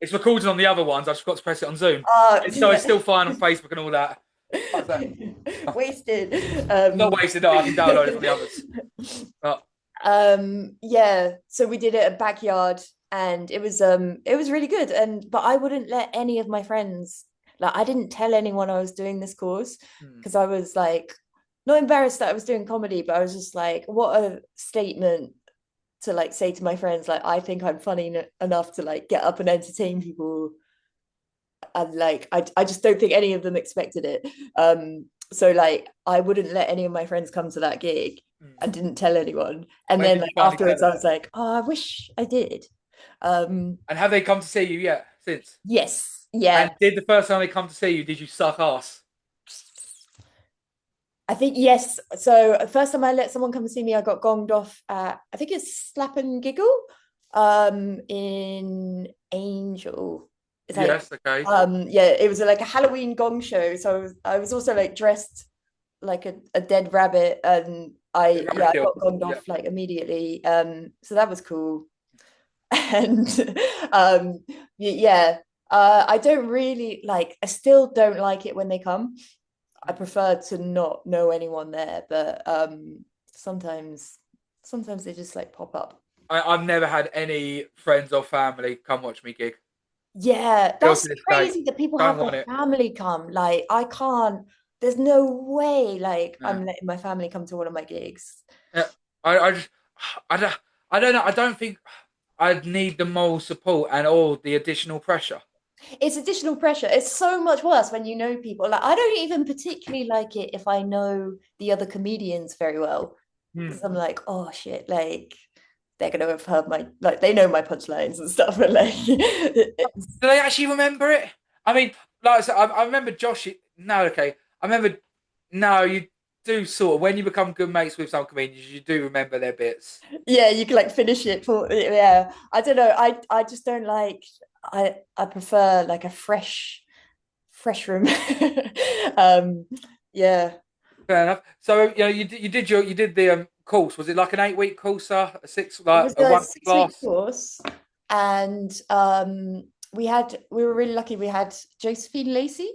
It's recorded on the other ones. I just got to press it on Zoom. So it's Yeah. still fine on Facebook and all that. What's that? Wasted. It's not wasted. No, I can download it from the others. But Yeah, so we did it at backyard and it was really good. And but I wouldn't let any of my friends, like I didn't tell anyone I was doing this course hmm, because I was like not embarrassed that I was doing comedy, but I was just like, what a statement to like say to my friends, like I think I'm funny enough to like get up and entertain people. And like I just don't think any of them expected it. So like I wouldn't let any of my friends come to that gig. I hmm. didn't tell anyone. And When then did you like finally tell afterwards I them? was like, oh, I wish I did. um And have they come to see you yet since? yes, And yeah. did the first time they come to see you, did you suck ass? I think yes. So first time I let someone come and see me, I got gonged off at, I think it's Slap and Giggle in Angel. It's like Yes, okay. yeah, it was like a Halloween gong show. So I was also like dressed like a dead rabbit, and The I rabbit kill. got gonged Yeah. off like immediately. So that was cool. And um yeah, I don't really like, I still don't like it when they come. I Hmm. prefer to not know anyone there, but sometimes they just like pop up. I've never had any friends or family come watch me gig. Yeah, Still to that's this day. crazy that people Don't have their want it. family come. Like, I can't, there's no way like Yeah. I'm letting my family come to one of my gigs. Yeah. I just I don't I don't know. I don't think I'd need the moral support and all the additional pressure. It's additional pressure. It's so much worse when you know people. Like, I don't even particularly like it if I know the other comedians very well. Hmm. Because I'm like, oh shit, like they're gonna have heard my, like they know my punchlines and stuff, and like Do they actually remember it? I mean, like I said, I remember Josh. No, okay. I remember. No, you do sort of. When you become good mates with some comedians, you do remember their bits. yeah, you can like finish it for, yeah. I don't know. I just don't like, I prefer like a fresh room. um yeah. Fair enough. So you did the course. Was it like an 8 week course, a six It like was a a one 6 week class? course, and we were really lucky. We had Josephine Lacey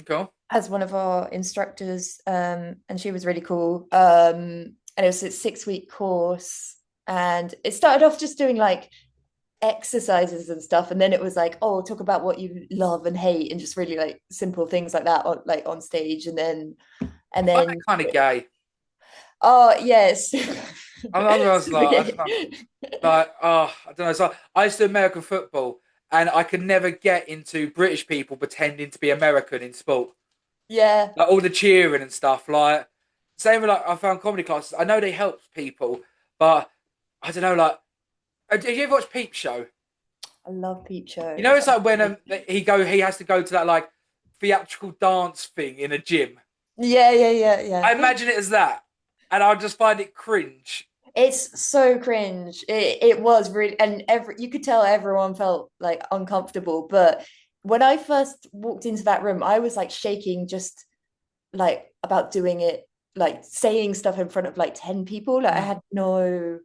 Cool. as one of our instructors, and she was really cool. And it was a 6 week course, and it started off just doing like exercises and stuff, and then it was like, oh, talk about what you love and hate, and just really like simple things like that on, like on stage, and I find that then kind of gay. oh yes. I was Super like, gay. oh, I don't know. So I used to do American football, and I could never get into British people pretending to be American in sport, Yeah. like all the cheering and stuff. Like same with like I found comedy classes. I know they help people, but I don't know. Like, did you ever watch Peep Show? I love Peep Show. You know, it's like when he has to go to that like theatrical dance thing in a gym. Yeah, yeah, yeah, I yeah. imagine it as that, and I just find it cringe. It's so cringe. It was really, and you could tell everyone felt like uncomfortable. But when I first walked into that room, I was like shaking just like about doing it, like saying stuff in front of like 10 people. Like I Mm, had no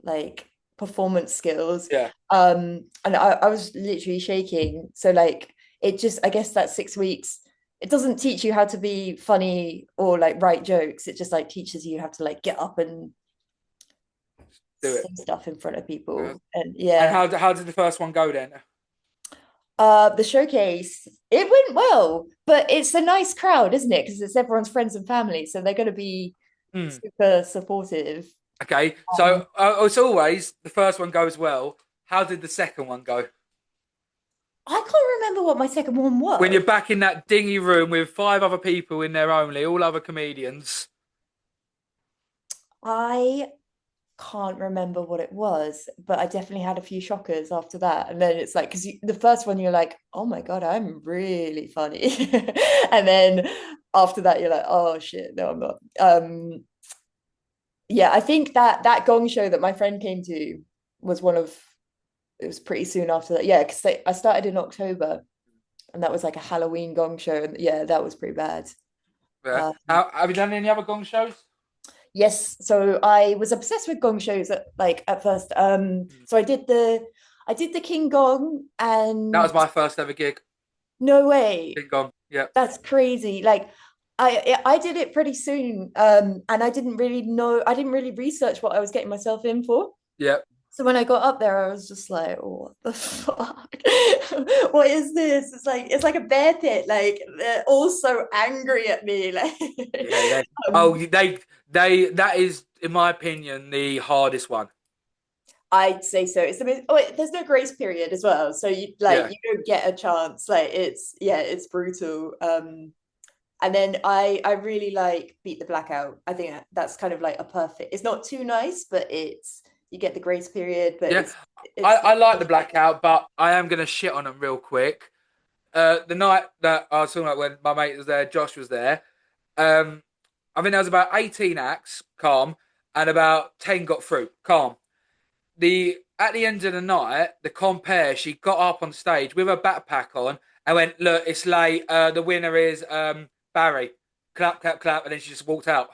like performance skills. yeah. And I was literally shaking. So like it just, I guess that 6 weeks, it doesn't teach you how to be funny or like write jokes. It just like teaches you how to like get up and Do say it. stuff in front of Uh, people. And And yeah, how did the first one go then? the showcase, it went well, but it's a nice crowd, isn't it? Because it's everyone's friends and family, so they're going to be Hmm. super supportive. Okay, um, so it's always the first one goes well. How did the second one go? I can't remember what my second one When was. you're back in that dingy room with five other people in there only, all other comedians. I can't remember what it was, but I definitely had a few shockers after that. And then it's like, because the first one you're like, oh my God, I'm really funny. And then after that, you're like, oh shit, no, I'm not. Yeah, I think that gong show that my friend came to was one of, it was pretty soon after that. Yeah, because I started in October, and that was like a Halloween gong show. And yeah, that was pretty bad. Yeah. Um, Have you done any other gong shows? yes, so I was obsessed with gong shows at first. Hmm. So I did the I did the King Gong, That and was my first ever gig. no way. King Gong. Yeah. That's crazy. Like I did it pretty soon. And I didn't really research what I was getting myself in for. Yeah. So when I got up there, I was just like, oh, what the fuck? What is this? It's like a bear pit. Like they're all so angry at me. Like Yeah. um, That is, in my opinion, the hardest one. I'd say so. It's the most, oh, there's no grace period as well. So Yeah. you don't get a chance. Like it's brutal. And then I really like Beat the Blackout. I think that's kind of like a perfect. It's not too nice, but it's you get the grace period, but Yeah. it's I like like the perfect. Blackout, but I am gonna shit on them real quick. The night that I was talking about when my mate was there, Josh was there. Um, I think there was about 18 acts, calm, and about 10 got through, calm. The At the end of the night, the compare, she got up on stage with her backpack on and went, "Look, it's late. The winner is Barry. Clap, clap, clap," and then she just walked out.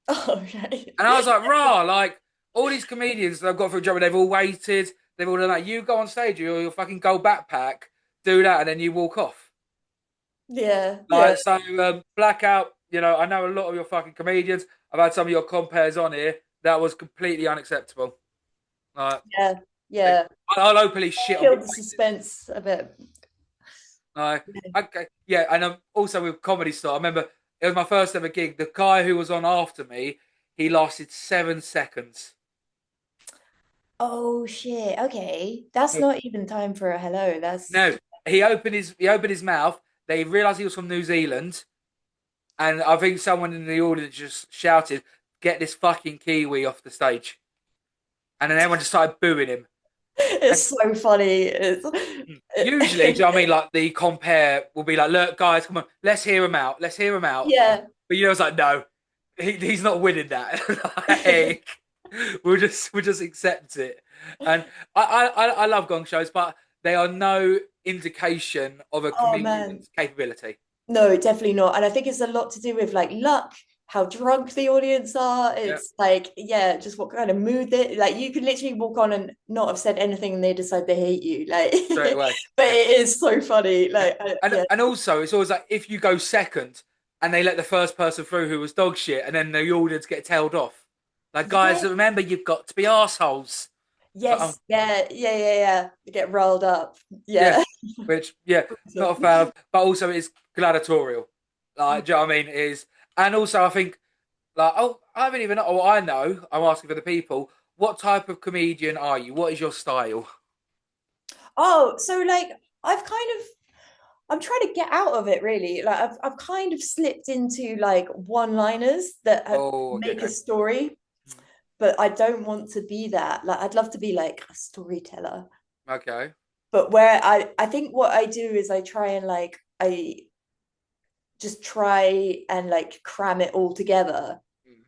Oh, right. And I was like, "Rah!" Like all these comedians that I've got for a job, and they've all waited. They've all done that. You go on stage, you'll fucking go backpack, do that, and then you walk off. Yeah, yeah, Like so, Blackout. You know, I know a lot of your fucking comedians. I've had some of your compares on here. That was completely unacceptable. Like, yeah, yeah. I'll openly shit on Killed the places. suspense a bit. Okay, yeah, and also with Comedy Store, I remember it was my first ever gig. The guy who was on after me, he lasted 7 seconds. Oh shit. Okay. That's not even time for a hello. That's No, he opened his mouth. They realised he was from New Zealand, and I think someone in the audience just shouted, "Get this fucking Kiwi off the stage!" And then everyone just started booing him. And it's so funny. It's usually, do you know what I mean? Like the compare will be like, "Look, guys, come on, let's hear him out. Let's hear him out." yeah. But you know, it's like, no, he's not winning that. Like, we'll just accept it. And I love gong shows, but they are no indication of a Oh man. comedian's capability. No, definitely not. And I think it's a lot to do with like luck, how drunk the audience are. Yeah, It's like, yeah, just what kind of mood they like you could literally walk on and not have said anything and they decide they hate you. Like straight away. but Yeah, it is so funny. yeah. Like And yeah. and also, it's always like if you go second and they let the first person through who was dog shit, and then the audience get tailed off. Like, guys, Yeah. remember, you've got to be assholes. It's like, oh, Yes. Yeah. Yeah. Yeah. Yeah. You get riled up. yeah, Yeah. which yeah, not a fan of, but also it's gladiatorial. Like, do you know what I mean? It is, and also I think like, oh, I haven't even. Oh, I know. I'm asking for the people. What type of comedian are you? What is your style? Oh, so like I've kind of I'm trying to get out of it really. Like I've kind of slipped into like one-liners that Oh, okay, make a okay, story, but I don't want to be that. Like I'd love to be like a storyteller. okay. But where I think what I do is I try and like I just try and like cram it all together. Mm,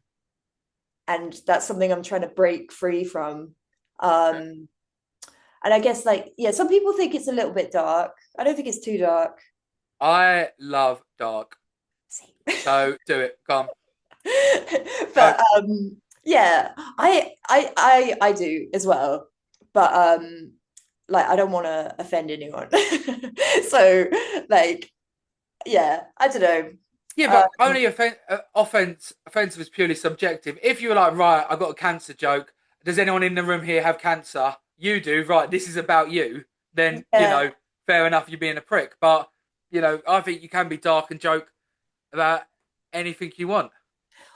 And that's something I'm trying to break free from. okay. Um and I guess like yeah, some people think it's a little bit dark. I don't think it's too dark. I love dark, See. so do it. Come, go. But yeah, I do as well. But like I don't want to offend anyone. So like yeah, I don't know. Yeah, Uh, but only offensive is purely subjective. If you were like, right, I got a cancer joke. Does anyone in the room here have cancer? You do, right? This is about you. Then yeah. fair enough. You're being a prick, but I think you can be dark and joke about anything you want.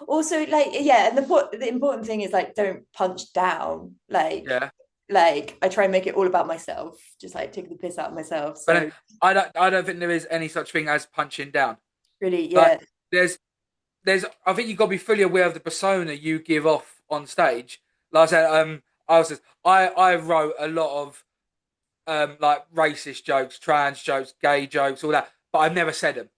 Also, like yeah, and the important thing is like don't punch down. Yeah, Like I try and make it all about myself. Just like take the piss out of myself. but So I don't think there is any such thing as punching down. really, Like yeah, there's I think you've got to be fully aware of the persona you give off on stage. Like I said, I wrote a lot of like racist jokes, trans jokes, gay jokes, all that, but I've never said them.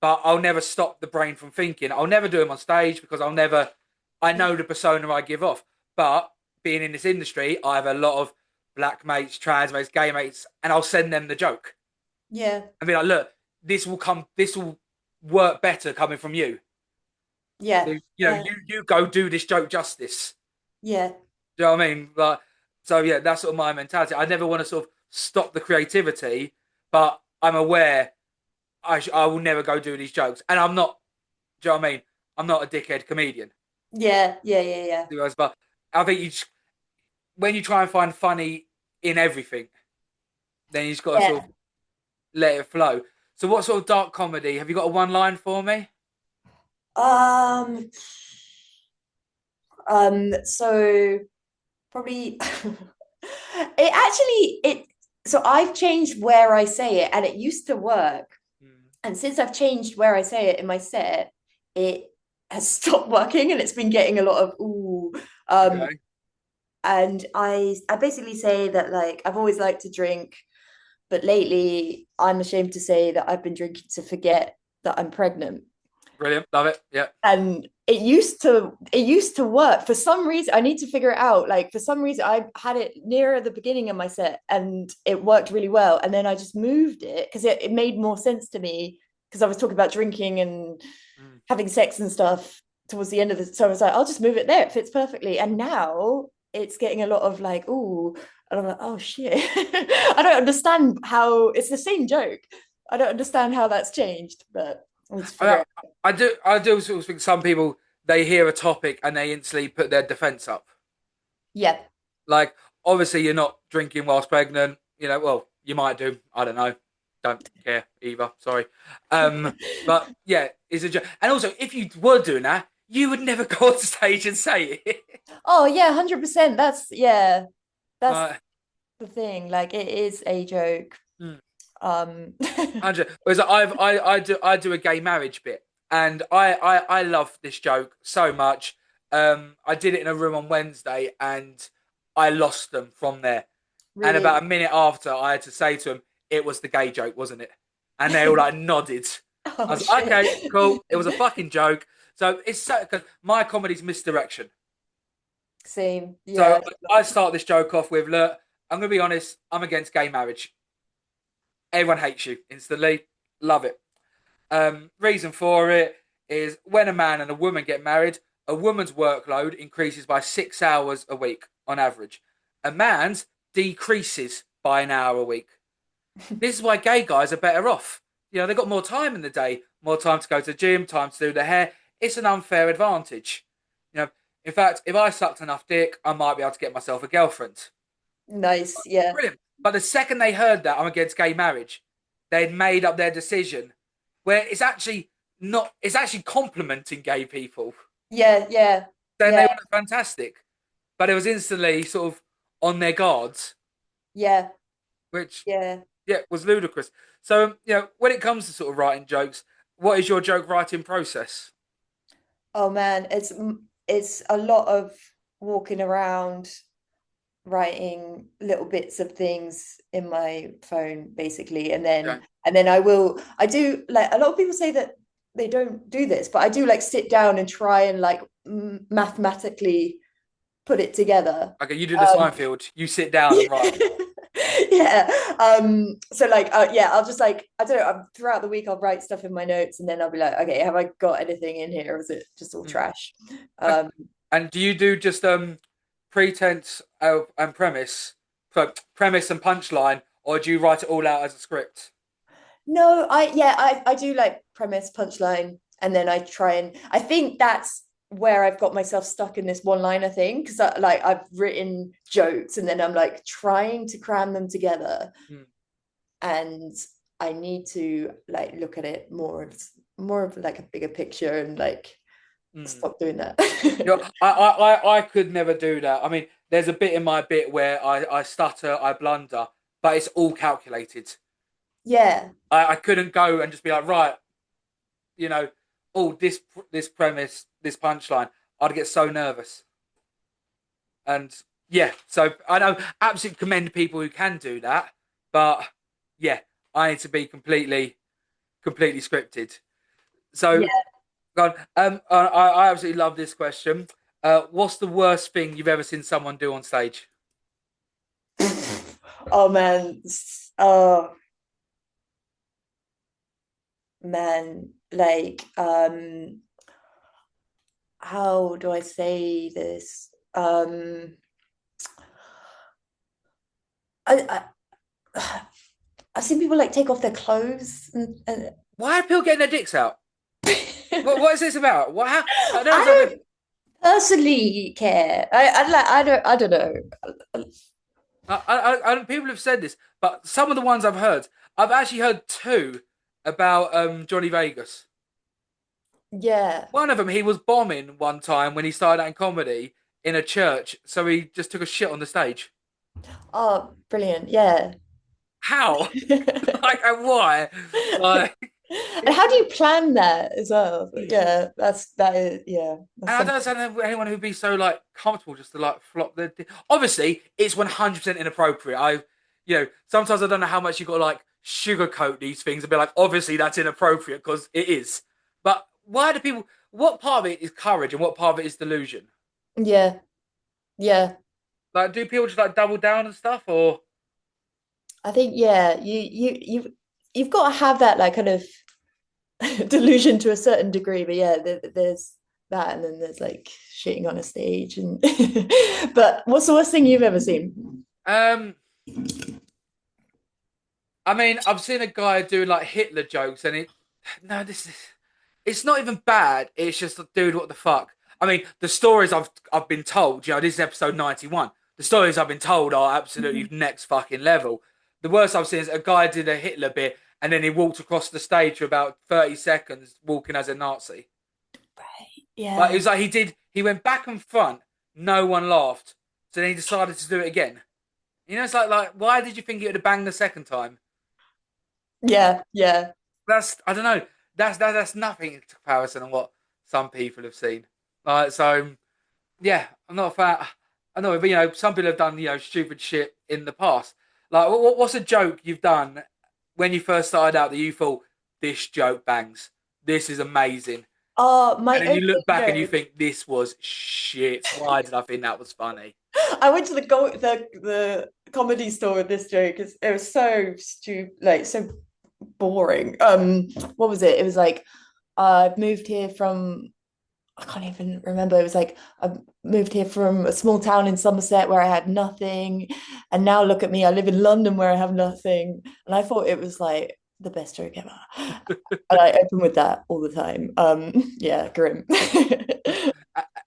But I'll never stop the brain from thinking. I'll never do them on stage because I know the persona I give off. But being in this industry, I have a lot of black mates, trans mates, gay mates, and I'll send them the joke yeah, and be like, look, this will work better coming from you. yeah, So, you go do this joke justice. yeah, Do you know what I mean? Like, So yeah, that's sort of my mentality. I never want to sort of stop the creativity, but I'm aware I will never go do these jokes, and I'm not. Do you know what I mean? I'm not a dickhead comedian. Yeah, yeah, yeah, yeah. But I think when you try and find funny in everything, then you just got to sort Yeah. of let it flow. So, what sort of dark comedy have you got? A one line for me? Um, so probably it so I've changed where I say it and it used to work. Mm, And since I've changed where I say it in my set, it has stopped working and it's been getting a lot of ooh. Um, okay, and I basically say that like I've always liked to drink, but lately I'm ashamed to say that I've been drinking to forget that I'm pregnant. brilliant, love it. Yeah, And it used to work for some reason. I need to figure it out. Like for some reason I had it nearer the beginning of my set and it worked really well, and then I just moved it because it made more sense to me because I was talking about drinking and mm. having sex and stuff towards the end of the, so I was like, I'll just move it there, it fits perfectly. And now it's getting a lot of like ooh, and I'm like, oh shit. I don't understand how it's the same joke. I don't understand how that's changed, but I need to figure I, it out. I do sort of think some people they hear a topic and they instantly put their defense up. Yeah. Like, obviously, you're not drinking whilst pregnant. You know, well, you might do. I don't know. Don't care either. Sorry. But yeah, it's a joke. And also, if you were doing that, you would never go on stage and say it. Oh yeah, 100%. That's yeah, that's Like, the thing. Like it is a joke. mm, Um 100. Whereas I do a gay marriage bit, and I love this joke so much. I did it in a room on Wednesday, and I lost them from there. And really. about a minute after, I had to say to them, "It was the gay joke, wasn't it?" And they all like nodded. I Oh was like, shit. "Okay, cool. It was a fucking joke." So it's so because my comedy's misdirection. Same. Yeah. So I start this joke off with, "Look, I'm gonna be honest. I'm against gay marriage. Everyone hates you instantly. Love it. Reason for it is when a man and a woman get married, a woman's workload increases by 6 hours a week on average. A man's decreases by an hour a week. This is why gay guys are better off. You know, they've got more time in the day, more time to go to the gym, time to do their hair. It's an unfair advantage. You know, in fact, if I sucked enough dick, I might be able to get myself a girlfriend. Nice. Yeah. Brilliant. But the second they heard that I'm against gay marriage, they'd made up their decision where it's actually not, it's actually complimenting gay people. Yeah. Yeah. Then they Yeah. were fantastic. But it was instantly sort of on their guards, Yeah. which, Yeah. yeah, was ludicrous. So, when it comes to sort of writing jokes, what is your joke writing process? Oh man, it's a lot of walking around writing little bits of things in my phone basically, and Okay. then I do like a lot of people say that they don't do this, but I do like sit down and try and like mathematically put it together. Okay, you do the um Seinfeld. You sit down and write. yeah. So like yeah, I'll just like I don't know, throughout the week I'll write stuff in my notes and then I'll be like, okay, have I got anything in here or is it just all Mm. trash? um And do you do just pretense and premise, so premise and punchline, or do you write it all out as a script? No, I do like premise, punchline, and then I try and I think that's where I've got myself stuck in this one-liner thing because I've written jokes and then I'm like trying to cram them together, Mm, and I need to like look at it more of like a bigger picture and like mm. stop doing that. I could never do that. I mean, there's a bit in my bit where I stutter, I blunder, but it's all calculated. Yeah, I couldn't go and just be like, right, you know, oh, this premise, this punchline. I'd get so nervous. And yeah, so I know absolutely commend people who can do that, but yeah, I need to be completely scripted. So, yeah. God, I absolutely love this question. What's the worst thing you've ever seen someone do on stage? Oh man, oh man, like how do I say this? I, I've seen people like take off their clothes and Why are people getting their dicks out? What is this about? What? How? I don't I understand. don't personally care. I don't know. People have said this, but some of the ones I've heard, I've actually heard two about Johnny Vegas. Yeah. One of them, he was bombing one time when he started out in comedy in a church, so he just took a shit on the stage. Oh, brilliant. Yeah. How? Like, and why? Like, And how do you it, plan that as well? Yeah, that is yeah, that's and I don't something. understand anyone who'd be so like comfortable just to like flop their. Obviously, it's 100% inappropriate. Sometimes I don't know how much you got to like sugarcoat these things and be like, obviously that's inappropriate because it is. But why do people? What part of it is courage and what part of it is delusion? Yeah, yeah. Like, do people just like double down and stuff, or I think yeah, you've got to have that like kind of delusion to a certain degree, but yeah, there's that, and then there's like shitting on a stage, and but what's the worst thing you've ever seen? um? I mean, I've seen a guy doing like Hitler jokes, and it. No, this is. It's not even bad. It's just, dude, what the fuck? I mean, the stories I've been told. This is episode 91. The stories I've been told are absolutely Mhm. next fucking level. The worst I've seen is a guy did a Hitler bit, and then he walked across the stage for about 30 seconds, walking as a Nazi. Right. Like it Yeah. was like he went back and front. No one laughed, so then he decided to do it again. It's like why did you think it would have banged the second time? Yeah. Yeah. That's I don't know. That's nothing in comparison on what some people have seen. So yeah, I'm not a fan. I know, but some people have done stupid shit in the past. Like what's a joke you've done when you first started out that you thought this joke bangs, this is amazing, My and then you only look back and you joke. think this was shit. Why did I think that was funny? I went to the comedy store with this joke because it was so stupid, like so boring. What was it? It was like I've moved here from I can't even remember. It was like I moved here from a small town in Somerset where I had nothing, and now look at me. I live in London where I have nothing, and I thought it was like the best joke ever. And I open with that all the time. Yeah, grim.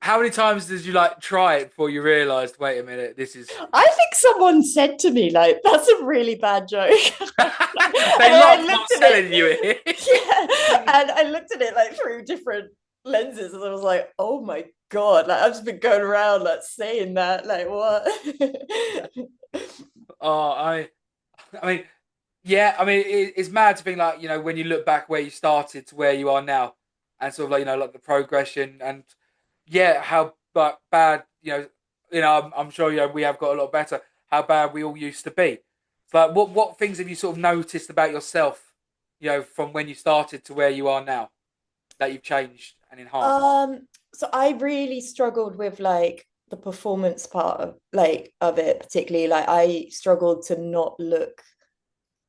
How many times did you like try it before you realised? Wait a minute, this is. I think someone said to me like, "That's a really bad joke," and They then I laughed while looked at telling you it. it. Yeah, and I looked at it like through different lenses, and I was like, "Oh my god!" Like I've just been going around like saying that, like what? Oh, I mean, yeah, I mean, it's mad to think like when you look back where you started to where you are now, and sort of like like the progression and yeah, how but bad I'm sure we have got a lot better. How bad we all used to be. It's like what things have you sort of noticed about yourself, from when you started to where you are now that you've changed and enhanced? So I really struggled with like the performance part of of it, particularly. Like I struggled to not look.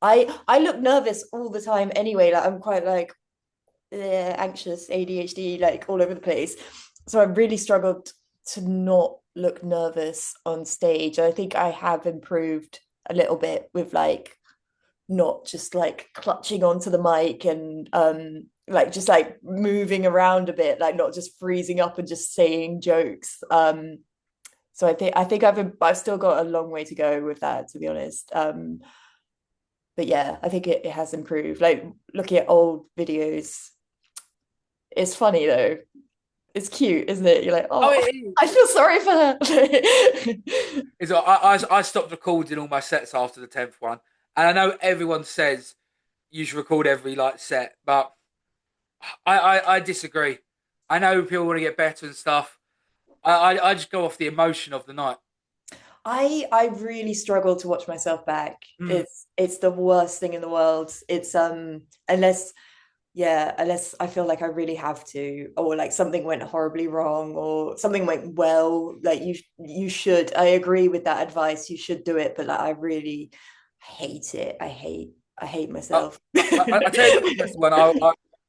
I look nervous all the time anyway. Like I'm quite like anxious, ADHD, like all over the place. So I really struggled to not look nervous on stage. I think I have improved a little bit with like not just like clutching onto the mic and like just like moving around a bit, like not just freezing up and just saying jokes. So I think I've still got a long way to go with that, to be honest. But yeah, I think it has improved. Like looking at old videos, it's funny though. It's cute, isn't it? You're like, Oh, oh, it is. I feel sorry for her. I stopped recording all my sets after the 10th one, and I know everyone says you should record every like set, but I disagree. I know people want to get better and stuff. I just go off the emotion of the night. I really struggle to watch myself back. Mm. It's the worst thing in the world. It's unless yeah, unless I feel like I really have to, or like something went horribly wrong, or something went well. Like you should. I agree with that advice. You should do it, but like I really hate it. I hate I, myself. I tell you the best one.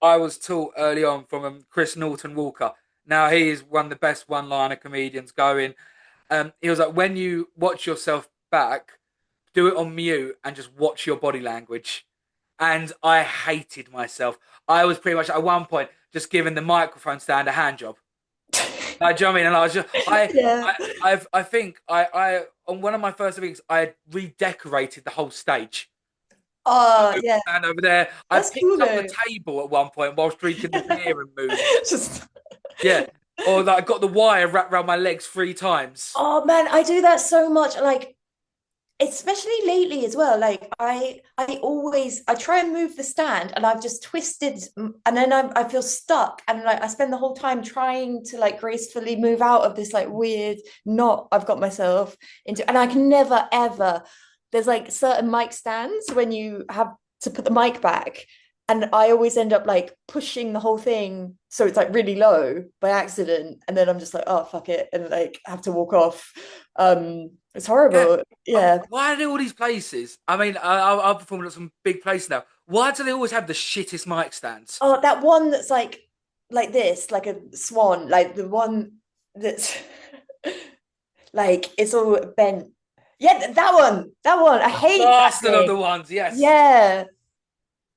I was taught early on from Chris Norton Walker. Now he is one of the best one-liner comedians going. He was like, when you watch yourself back, do it on mute and just watch your body language. And I hated myself. I was pretty much at one point just giving the microphone stand a hand job. Like, do you know what I mean? And I was just, Yeah. I think on one of my first weeks, I had redecorated the whole stage. Oh, yeah. And over there, I That's cool picked up the though. table at one point whilst drinking the beer and moved. Just Yeah, or like I got the wire wrapped around my legs 3 times. oh man, I do that so much. Like especially lately as well. Like I try and move the stand and I've just twisted and then I feel stuck and like I spend the whole time trying to like gracefully move out of this like weird knot I've got myself into, and I can never ever. There's like certain mic stands when you have to put the mic back, and I always end up like pushing the whole thing so it's like really low by accident, and then I'm just like, oh fuck it, and like have to walk off. It's Yeah. horrible. Yeah. Why are there all these places? I mean, I've performed at some big places now. Why do they always have the shittest mic stands? Oh, that one that's like this, like a swan, like the one that's like it's all bent. Yeah, that one. That one. I hate that Bastard of thing. the ones, yes. Yeah.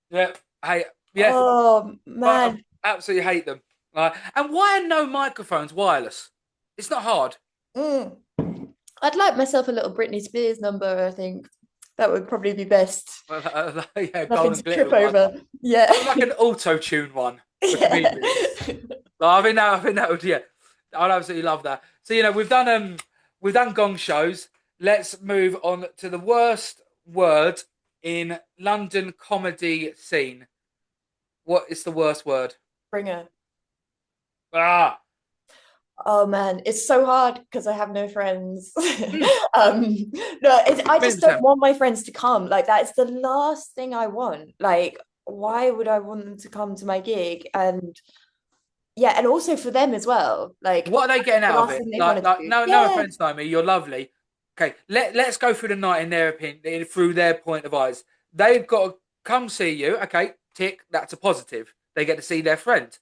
Yeah, hey, yeah. Oh I man. absolutely hate them. And why are no microphones wireless? It's not hard. Mm. I'd like myself a little Britney Spears number, I think. That would probably be best. Yeah, Nothing golden to glitter trip one. over. Yeah. Like an auto-tune one for Yeah. comedians. I think that would, yeah. I'd absolutely love that. So, we've done gong shows. Let's move on to the worst word in London comedy scene. What is the worst word? Bringer. Ah, Oh man, it's so hard because I have no friends. hmm, No, I just don't Vincent. want my friends to come. Like that is the last thing I want. Like, why would I want them to come to my gig? And yeah, and also for them as well. Like What are they getting the out of last it? thing they want to do. No Yeah, offense, Naomi, you're lovely. Okay, let's go through the night in their opinion, through their point of eyes. They've got to come see you. Okay, tick. That's a positive. They get to see their friend.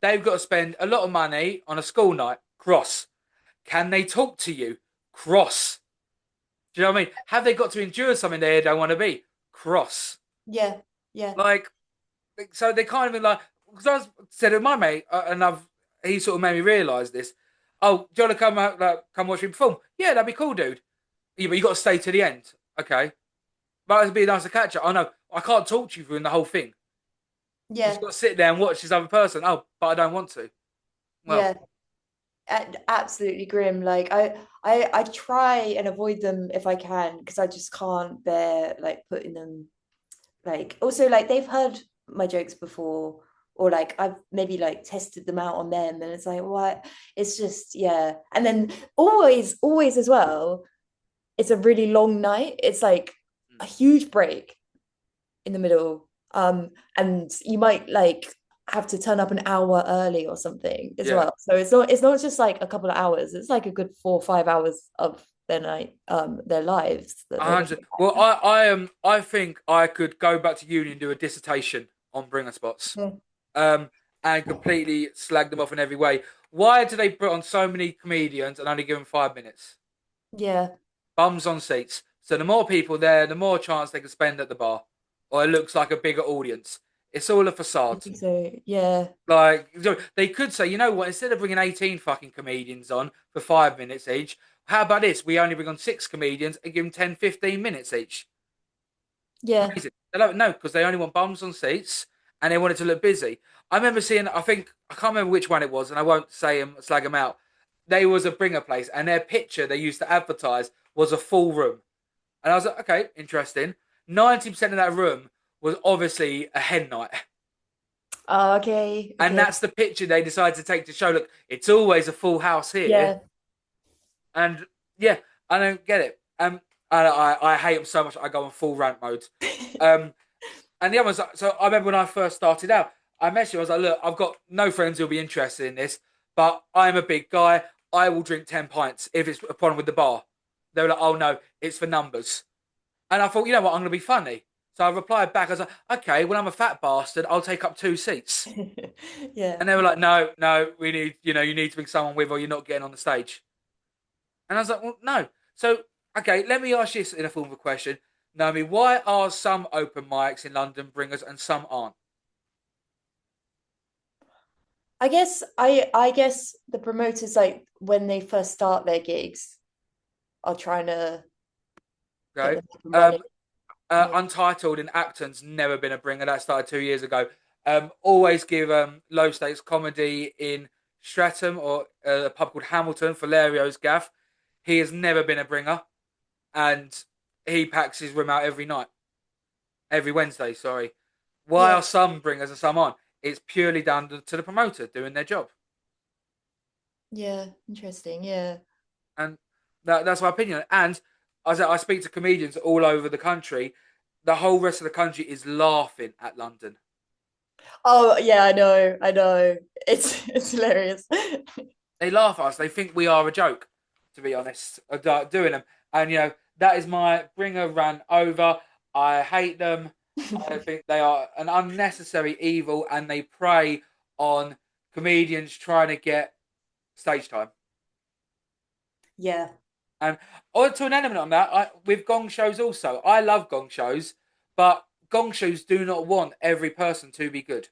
They've got to spend a lot of money on a school night. Cross. Can they talk to you? Cross. Do you know what I mean? Have they got to endure something they don't want to be? Cross. yeah, yeah, Like, so they kind of like, because I was said to my mate, and he sort of made me realise this. Oh, do you want to come out, come watch me perform? Yeah, that'd be cool, dude. Yeah, but you got to stay to the end. Okay, but it'd be nice to catch up. Oh no, I can't talk to you through the whole thing. You yeah, just got to sit there and watch this other person. Oh, but I don't want to. Well, yeah. Absolutely grim. Like I try and avoid them if I can because I just can't bear like putting them like also like they've heard my jokes before or like I've maybe like tested them out on them and it's like what it's just yeah, and then always as well it's a really long night, it's like a huge break in the middle, and you might like have to turn up an hour early or something as yeah. well, so it's not just like a couple of hours, it's like a good 4 or 5 hours of their night, their lives that they're 100. missing Well, out I think I could go back to uni and do a dissertation on bringer spots, on. um, and completely slag them off in every way. Why do they put on so many comedians and only give them 5 minutes? Yeah. Bums on seats. So the more people there, the more chance they can spend at the bar, or it looks like a bigger audience. It's all a I facade. think so. Yeah. Like they could say, you know what? Instead of bringing 18 fucking comedians on for 5 minutes each, how about this? We only bring on 6 comedians and give them 10, 15 minutes each. Yeah. Crazy. They don't know because they only want bums on seats and they want it to look busy. I remember seeing, I think, I can't remember which one it was, and I won't say them, slag them out. They was a bringer place, and their picture they used to advertise was a full room. And I was like, okay, interesting. 90% of that room was obviously a hen night. Oh, okay. And Okay. that's the picture they decided to take to show, look, it's always a full house here. Yeah. And yeah, I don't get it. I hate them so much, I go on full rant mode. Um, And the other one's so I remember when I first started out, I messaged you, I was like, look, I've got no friends who'll be interested in this, but I'm a big guy. I will drink 10 pints if it's a problem with the bar. They were like, oh no, it's for numbers. And I thought, you know what, I'm going to be funny. So I replied back, I was like, okay, well, I'm a fat bastard. I'll take up 2 seats. Yeah. And they were like, no, no, we need, you need to bring someone with or you're not getting on the stage. And I was like, well, no. So, Okay, let me ask you this in a form of a question. Naomi, why are some open mics in London bringers and some aren't? I guess the promoters, like when they first start their gigs, are trying to get Okay. them up and running Um, more. Untitled in Acton's never been a bringer. That started 2 years ago. Always give low stakes comedy in Streatham or a pub called Hamilton for Lario's gaff. He has never been a bringer, and he packs his room out every night, every Wednesday. Sorry. Why Yeah, are some bringers and some aren't? It's purely down to the promoter doing their job, yeah, interesting. Yeah. and that's my opinion. And as I speak to comedians all over the country, the whole rest of the country is laughing at London. Oh yeah, I know. It's hilarious. They laugh at us. They think we are a joke, to be honest, doing them. And that is my bringer rant over. I hate them. I think they are an unnecessary evil, and they prey on comedians trying to get stage time. Yeah. And to an element on that, with gong shows also, I love gong shows, but gong shows do not want every person to be good.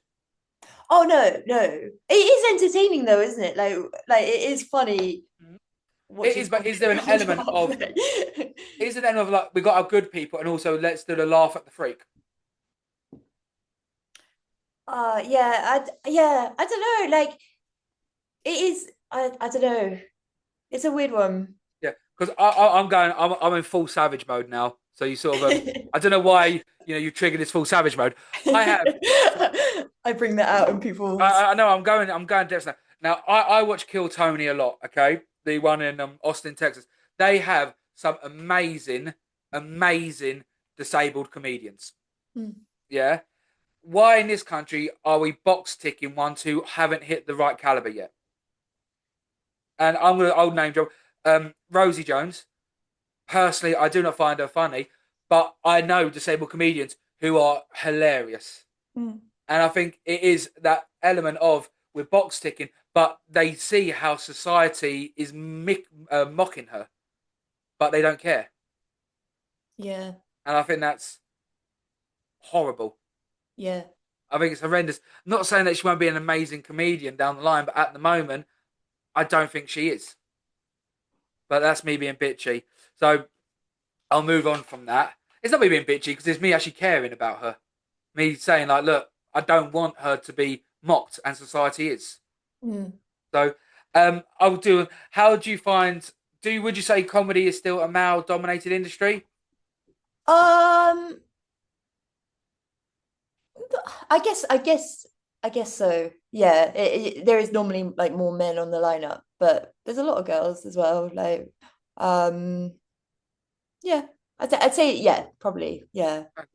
Oh no, no. It is entertaining though, isn't it? Like it is funny It watching is, but is there an people element laugh. of like we got our good people and also let's do the laugh at the freak? Yeah, I don't know. Like it is I don't know. It's a weird one. Yeah, because I'm in full savage mode now. So you sort of I don't know why you triggered this full savage mode. I have I bring that out in people's. I know I'm going depths now. Now I watch Kill Tony a lot. Okay, the one in Austin, Texas. They have some amazing disabled comedians. Hmm. Yeah, why in this country are we box ticking ones who haven't hit the right caliber yet? And I'm gonna old name drop Rosie Jones. Personally, I do not find her funny, but I know disabled comedians who are hilarious. Hmm. And I think it is that element of with box ticking, but they see how society is mocking her, but they don't care. Yeah, And I think that's horrible. yeah. I think it's horrendous. Not saying that she won't be an amazing comedian down the line, but at the moment, I don't think she is. But that's me being bitchy. So I'll move on from that. It's not me being bitchy because it's me actually caring about her. Me saying like, look, I don't want her to be mocked, and society is. Hmm. So, I'll do. How do you find? Would you say comedy is still a male-dominated industry? Um, I guess so. Yeah, there is normally like more men on the lineup, but there's a lot of girls as well. Like, um, yeah, I'd say yeah, probably yeah. Okay.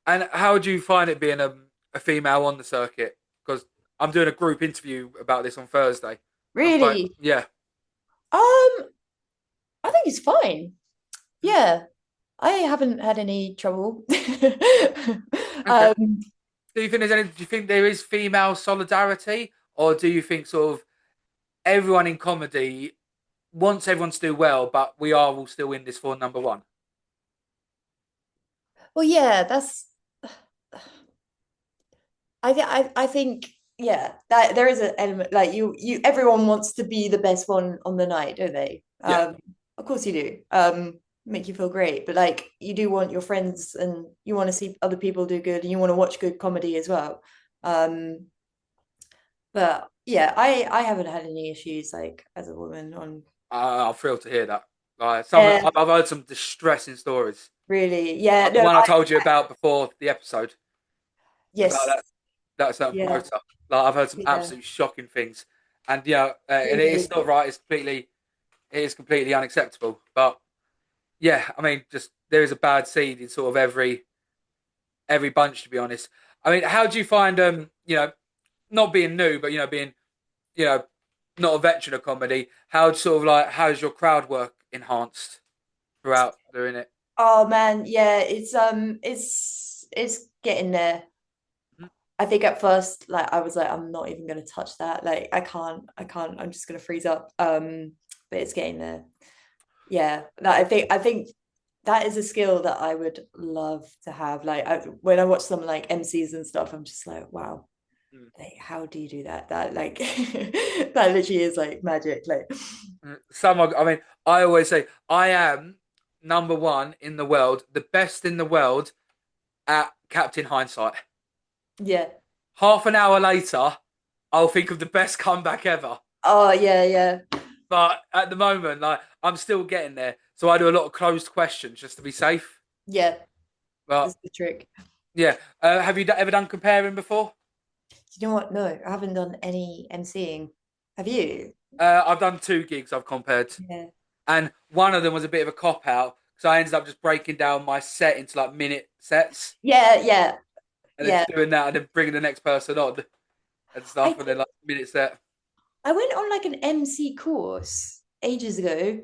And how do you find it being a female on the circuit? Because I'm doing a group interview about this on Thursday. I'm quite Really, yeah. I think it's fine. Yeah, I haven't had any trouble. Okay. Um, Do you think there is female solidarity, or do you think sort of everyone in comedy wants everyone to do well, but we are all still in this for number one? well, yeah, that's. I think yeah that there is an element like you everyone wants to be the best one on the night, don't they? Yeah. Of course you do. Make you feel great, but like you do want your friends and you want to see other people do good and you want to watch good comedy as well. Um, but yeah, I haven't had any issues like as a woman on. I'm thrilled to hear that. Yeah, I've heard some distressing stories, really. Yeah, like the no, one I told you about before the episode about yes, that certain yeah, promoter. Like I've heard some yeah, absolutely shocking things, and and it's really. not right. It is completely unacceptable. But yeah, I mean, just there is a bad seed in sort of every bunch, to be honest. I mean, how do you find not being new, but being you know not a veteran of comedy? How sort of like how's your crowd work enhanced throughout doing it? Oh man, yeah, it's getting there. Mhm. I think at first, like I was like, I'm not even gonna touch that. Like I can't. I'm just gonna freeze up. But it's getting there. Yeah, that I think that is a skill that I would love to have. Like when I watch some like MCs and stuff, I'm just like, wow, Mm. like how do you do that? That like that literally is like magic. Like I mean, I always say I am number one in the world, the best in the world at Captain Hindsight. yeah. Half an hour later, I'll think of the best comeback ever. Oh yeah, yeah, But at the moment, like I'm still getting there, so I do a lot of closed questions just to be safe. yeah. But That's the trick. yeah, have you ever done comparing before? Do you know what? No, I haven't done any MCing. Have you? I've done two gigs I've compared, Yeah. and one of them was a bit of a cop out because I ended up just breaking down my set into like minute sets Yeah, yeah, and then yeah. doing that and then bringing the next person on and I stuff, and then like minute set. I went on like an MC course ages ago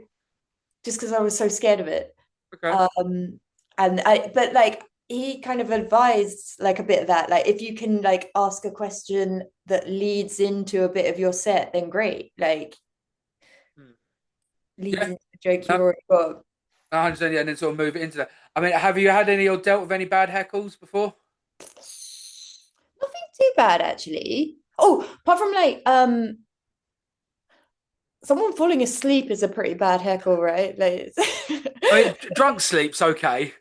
just because I was so scared of it. Okay. Um, but like he kind of advised like a bit of that. Like if you can like ask a question that leads into a bit of your set, then great. Like Hmm. leads Yeah, into the joke no, you've already got. 100%, yeah, and then sort of move it into that. I mean, have you had any or dealt with any bad heckles before? Nothing too bad actually. Oh, apart from like someone falling asleep is a pretty bad heckle, right? Like I mean, drunk sleep's okay,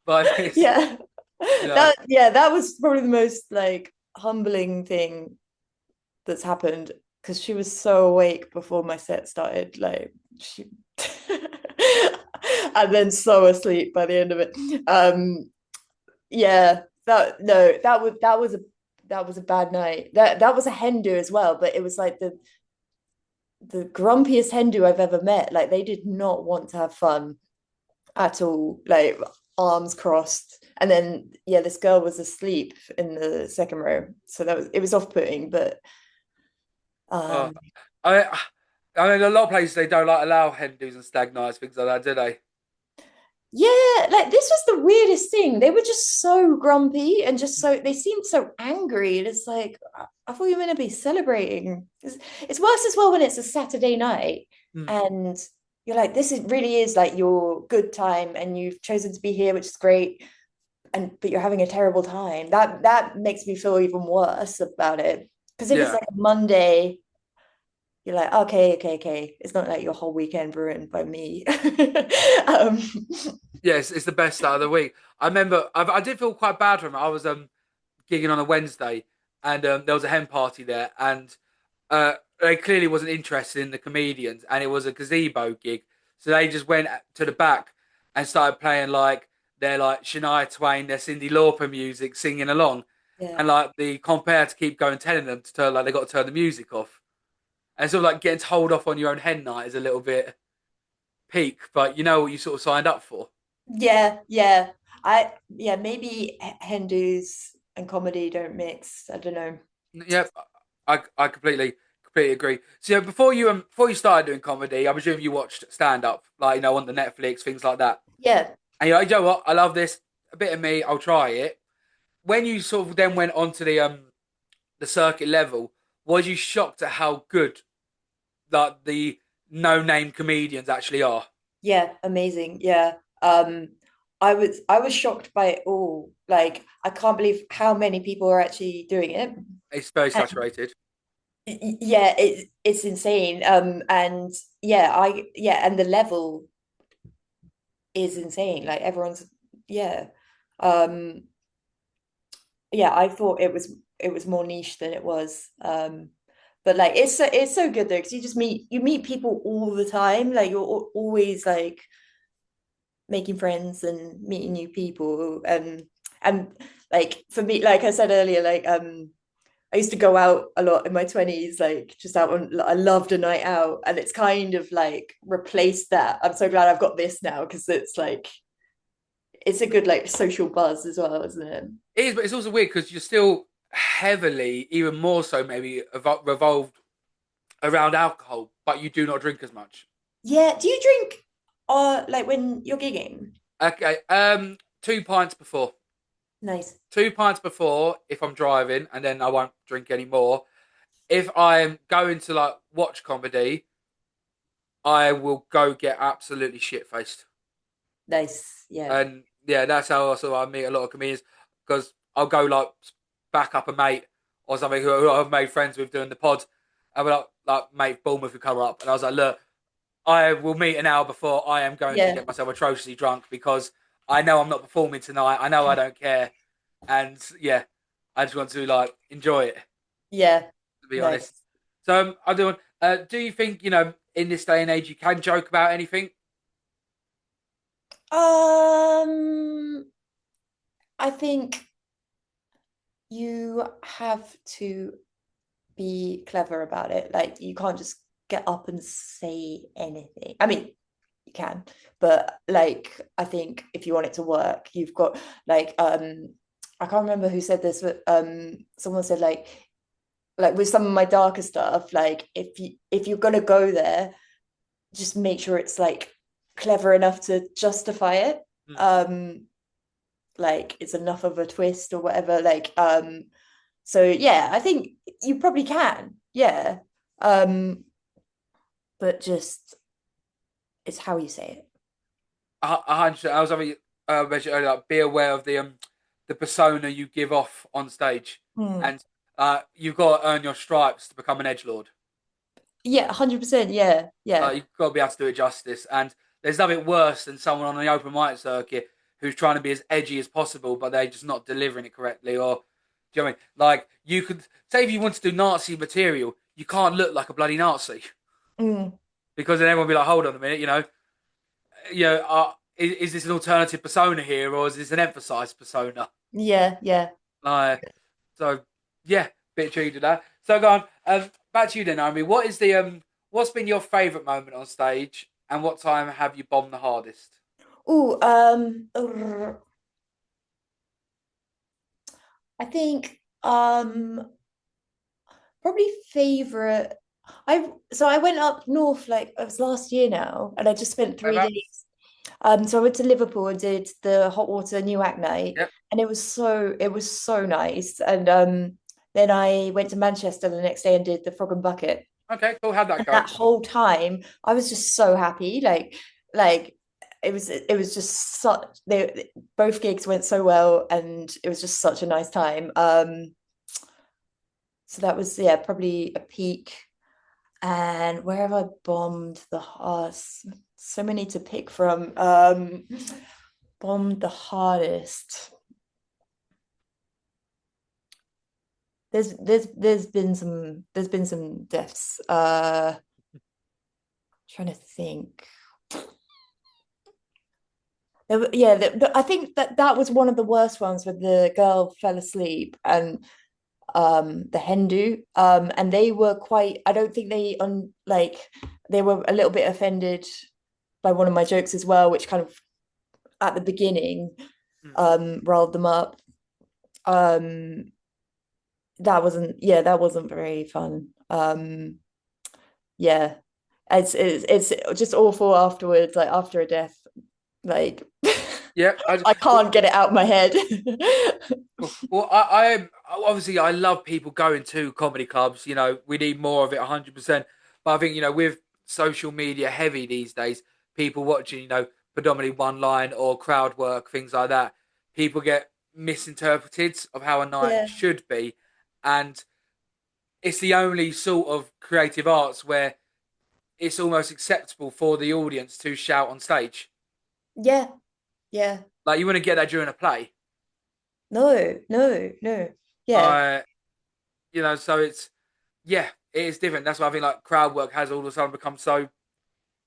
but it's yeah. you know, That was probably the most like humbling thing that's happened because she was so awake before my set started. Like she and then so asleep by the end of it. Yeah, that no, that was a bad night. That was a hen do as well, but it was like the grumpiest hen do I've ever met. Like they did not want to have fun at all. Like arms crossed. And then yeah, this girl was asleep in the second row. So it was off-putting, but uh, um I I mean, a lot of places they don't like allow hen do's and stag nights, things like that, do they? yeah, like this was the weirdest thing. They were just so grumpy and just so they seemed so angry. And it's like I thought you were meant to be celebrating. It's worse as well when it's a Saturday night Mm. and you're like, this is really is like your good time and you've chosen to be here, which is great. And but you're having a terrible time. That makes me feel even worse about it. Because if it's Yeah, like a Monday, you're like, okay, okay, okay. It's not like your whole weekend ruined by me. um, yes, it's the best out of the week. I remember I did feel quite bad for him. I was gigging on a Wednesday, and there was a hen party there, and they clearly wasn't interested in the comedians, and it was a gazebo gig, so they just went to the back and started playing like their like Shania Twain, their Cyndi Lauper music, singing along, yeah. and like the compare to keep going, telling them to turn like they got to turn the music off, and sort of like getting told off on your own hen night is a little bit peak, but you know what you sort of signed up for. Yeah, yeah. Yeah, maybe Hindus and comedy don't mix. I don't know. Yep, I completely agree. So before you started doing comedy, I presume you watched stand up, like on the Netflix, things like that. Yeah. And you're like, you know what, I love this, a bit of me, I'll try it. When you sort of then went onto the circuit level, was you shocked at how good like the no name comedians actually are? Yeah, amazing. Yeah. I was shocked by it all. Like I can't believe how many people are actually doing it. It's very And saturated. yeah, it's insane. And yeah, and the level is insane. Like everyone's yeah. Um yeah, I thought it was more niche than it was. But like it's so good though because you meet people all the time. Like you're always like making friends and meeting new people and like for me like I said earlier like I used to go out a lot in my 20s like just out on I loved a night out and it's kind of like replaced that. I'm so glad I've got this now because it's like it's a good like social buzz as well, isn't it? It is, but it's also weird because you're still heavily, even more so, maybe revolved around alcohol, but you do not drink as much. Yeah, do you drink like when you're gigging? Okay, 2 pints before. Nice. 2 pints before if I'm driving, and then I won't drink anymore. If I'm going to like watch comedy, I will go get absolutely shit faced. Nice. Yeah. And yeah, that's how also I meet a lot of comedians because I'll go like back up a mate or something who I've made friends with doing the pod. And we're like mate Bournemouth who come up, and I was like, look, I will meet an hour before I am going to Yeah. get myself atrociously drunk because I know I'm not performing tonight. I know I don't care, and yeah, I just want to like enjoy it. Yeah. To be honest, Nice. so I do. Do you think in this day and age you can joke about anything? Um, I think you have to be clever about it. Like you can't just get up and say anything. I mean, you can, but like I think if you want it to work, you've got like I can't remember who said this, but someone said like with some of my darker stuff, like if you're gonna go there, just make sure it's like clever enough to justify it. Hmm. Um like it's enough of a twist or whatever. So yeah, I think you probably can. Yeah. Um, but just it's how you say it. 100%. I was having mentioned earlier, like, be aware of the persona you give off on stage, Hmm. and you've got to earn your stripes to become an edge lord. Yeah, 100%. Yeah, yeah. You've got to be able to do it justice. And there's nothing worse than someone on the open mic circuit who's trying to be as edgy as possible, but they're just not delivering it correctly. Or, do you know what I mean? Like, you could say if you want to do Nazi material, you can't look like a bloody Nazi Mm. because then everyone will be like, hold on a minute, is this an alternative persona here, or is this an emphasized persona? Yeah, yeah. So yeah, bit true to that. So go on. Back to you then, Naomi. What's been your favourite moment on stage, and what time have you bombed the hardest? Oh, I think probably favorite. I went up north like it was last year now, and I just spent 3 days. Whereabouts? So I went to Liverpool and did the hot water new act night, Yep. and it was so nice. And then I went to Manchester the next day and did the Frog and Bucket. Okay, cool. How'd that And go? that whole time, I was just so happy. Like it was just such they both gigs went so well, and it was just such a nice time. So that was yeah probably a peak. And where have I bombed the hardest? So many to pick from. Bombed the hardest. There's been some deaths. Trying to think. Yeah, I think that was one of the worst ones where the girl fell asleep and the Hindu and they were quite. I don't think they were a little bit offended by one of my jokes as well, which kind of at the beginning Hmm. riled them up. Um, that wasn't very fun. Yeah, it's just awful afterwards, like after a death, like Yeah. I can't get it out of my head. Well, I obviously I love people going to comedy clubs. We need more of it, 100%. But I think with social media heavy these days, people watching, predominantly one line or crowd work, things like that. People get misinterpreted of how a night Yeah, should be, and it's the only sort of creative arts where it's almost acceptable for the audience to shout on stage. yeah, yeah. Like you wouldn't get that during a play. No, no, no. Yeah, Uh, so yeah, it is different. That's why I think like crowd work has all of a sudden become so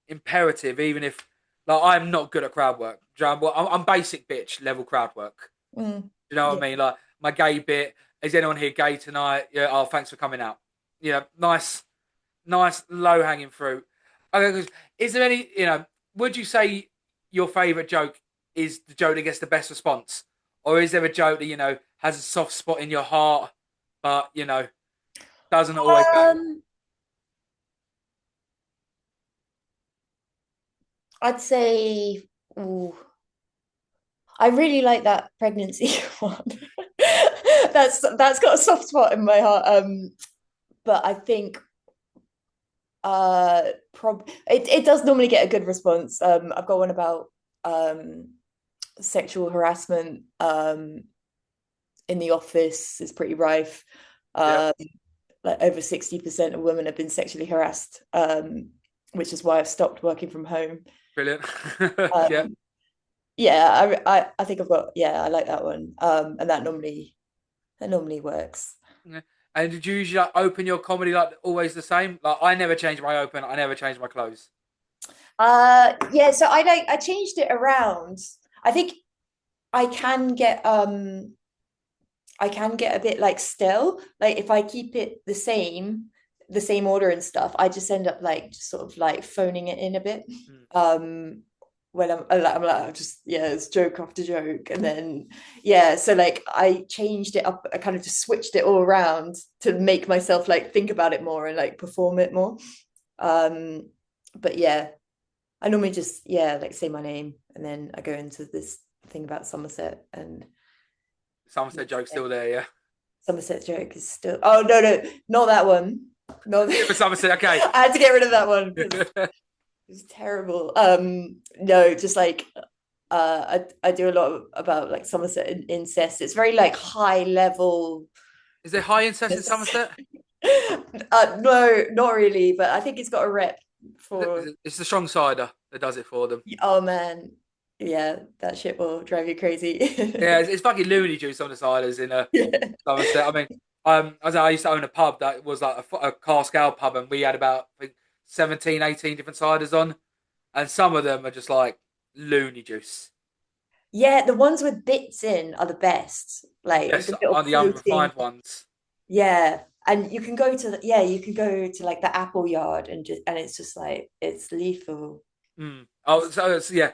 imperative. Even if like I'm not good at crowd work, do you know, I'm basic bitch level crowd work. mm, Do you know what yeah. I mean? Like my gay bit. Is anyone here gay tonight? Yeah. Oh, thanks for coming out. Nice, nice low hanging fruit. Okay, 'cause is there any? Would you say your favourite joke is the joke that gets the best response, or is there a joke that has a soft spot in your heart, but doesn't always land? Um, I'd say, ooh, I really like that pregnancy one. That's got a soft spot in my heart. But I think it does normally get a good response. I've got one about um, sexual harassment in the office is pretty rife. Yeah. Um, like over 60% of women have been sexually harassed, which is why I've stopped working from home. Brilliant. Yeah. Um, yeah, I think I've got, yeah, I like that one. And that normally works. Yeah. And did you usually like, open your comedy like always the same? Like I never change my open, I never change my close. Yeah, so I changed it around. I think I can get I can get a bit like still. Like if I keep it the same order and stuff, I just end up like just sort of like phoning it in a bit. Mm. Um when I'm like I'm just yeah, it's joke after joke. And then yeah, so like I changed it up, I kind of just switched it all around to make myself like think about it more and like perform it more. Um but yeah, I normally just yeah, like say my name and then I go into this thing about Somerset and Somerset joke still there, yeah. Somerset joke is still. Oh no, not that one. No, Different Somerset, okay. I had to get rid of that one because it was terrible. No, just like I do a lot about like Somerset incest. It's very like high level. Is there high incest in Somerset? No, not really, but I think it's got a rep for. It's the strong cider that does it for them. Oh man, yeah, that shit will drive you crazy. Yeah, it's fucking loony juice on the ciders in Yeah. Somerset. I mean, I used to own a pub that was like a cask ale pub, and we had about I think 17, 18 different ciders on, and some of them are just like loony juice. Yeah, the ones with bits in are the best. Like Yes, the little on the floating. unrefined ones. Yeah. And you can go to yeah, you can go to like the apple yard and it's just like it's lethal. Mm. Oh, so yeah,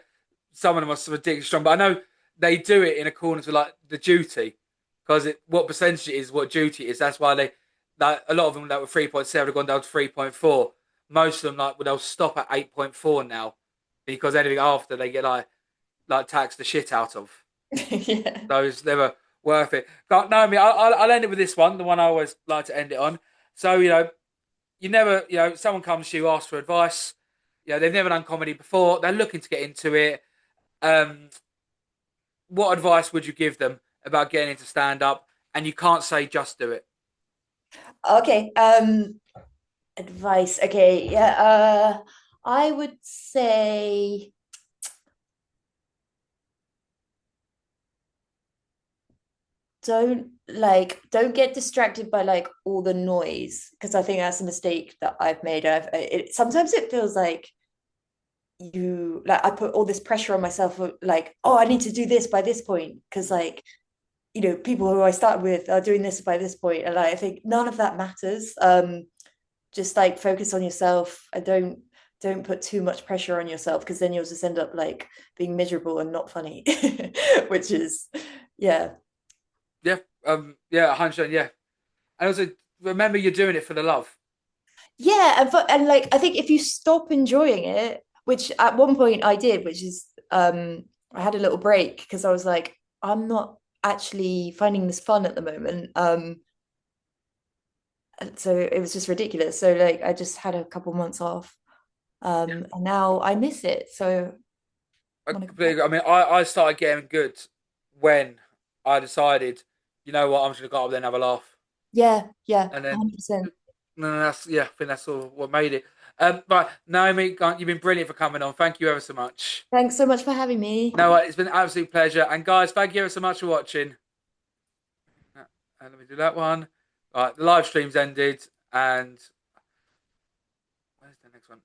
some of them are ridiculously strong, but I know they do it in accordance with like the duty, because what percentage it is, what duty it is. That's why they that a lot of them that were 3.7 have gone down to 3.4. Most of them they'll stop at 8.4 now, because anything after they get like taxed the shit out of. Yeah. So it's never worth it. But Naomi, I'll end it with this one, the one I always like to end it on. So you never, someone comes to you, asks for advice. They've never done comedy before. They're looking to get into it. Um, what advice would you give them about getting into stand up? And you can't say just do it. Okay. Advice. Okay. Yeah. I would say don't get distracted by like all the noise because I think that's a mistake that I've made. Sometimes it feels like you like I put all this pressure on myself like oh I need to do this by this point because like people who I started with are doing this by this point and like, I think none of that matters. Just like focus on yourself and don't put too much pressure on yourself because then you'll just end up like being miserable and not funny which is yeah. Yeah, yeah, 100%, yeah. And also remember you're doing it for the love. Yeah, and like I think if you stop enjoying it, which at one point I did, which is I had a little break because I was like, I'm not actually finding this fun at the moment. So it was just ridiculous. So like I just had a couple months off. Yeah, And now I miss it. So I I want to go back. completely. I mean, I started getting good when I decided, you know what, I'm just gonna go up there and have a laugh. Yeah, yeah, And then 100%. no, that's yeah, I think that's all what made it. But Naomi, you've been brilliant for coming on. Thank you ever so much. Thanks so much for having me. No, it's been an absolute pleasure. And guys, thank you ever so much for watching. Let me do that one. Right, the live stream's ended, and where's the next one?